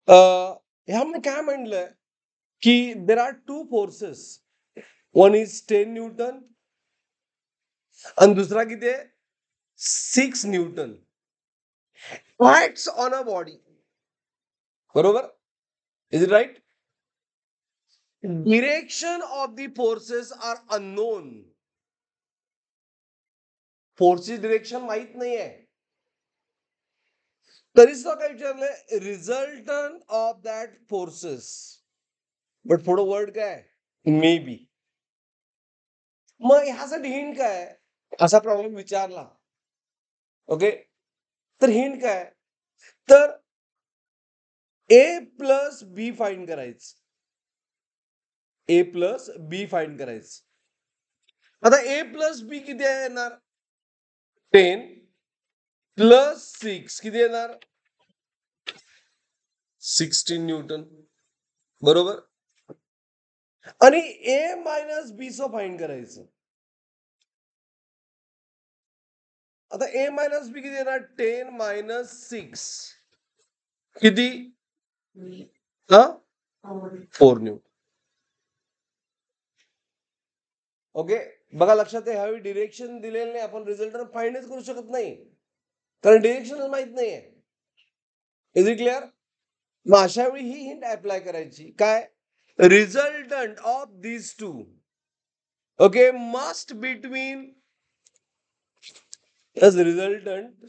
ह्यामध्ये काय म्हणलंय की there are two forces, one is 10 newton आणि दुसरा किती आहे 6 newton acts on a body. बरोबर, is it right? Direction of the forces are unknown. फोर्सची डिरेक्शन माहित नाहीये, तरी सुद्धा काय विचारलंय resultant of that forces, but पुढं वर्ड काय मे बी. मग ह्यासाठी हिंट काय, असा प्रॉब्लेम विचारला ओके, तर हिंट काय, तर ए प्लस बी फाइंड करायचं. ए प्लस बी फाइंड करायचं. आता ए प्लस बी किती येणार 10 प्लस 6 किती येणार 16 न्यूटन. बरोबर, आणि ए मायनस बी चं फाइंड करायचं. आता ए मायनस बी किती येणार 10 मायनस 6 किती 4 न्यूटन. ओके, बघा लक्षात आहे, ह्यावेळी डिरेक्शन दिलेलं नाही, आपण रिझल्ट फाइंडच करू शकत नाही कारण डिरेक्शनच माहित नाहीये. Is it clear? मग अशा वेळी ही हिंट अप्लाय करायची काय, resultant of these two okay must between resultant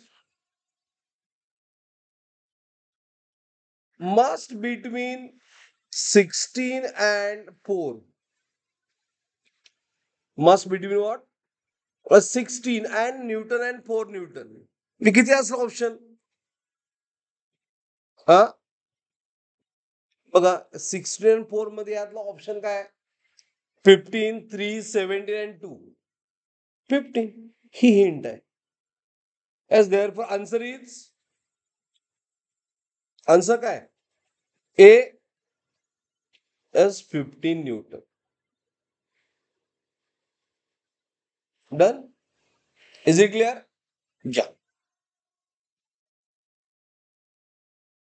must between 16 and 4. Must between what? 16 and Newton and 4 Newton. मी किती असलं ऑप्शन? हा बघा 16 and 4 मध्ये यातला ऑप्शन काय 15, 3, 17 and 2. 15 ही हिंट आहे. As therefore answer is answer काय A S 15 newton. Done, is it clear? या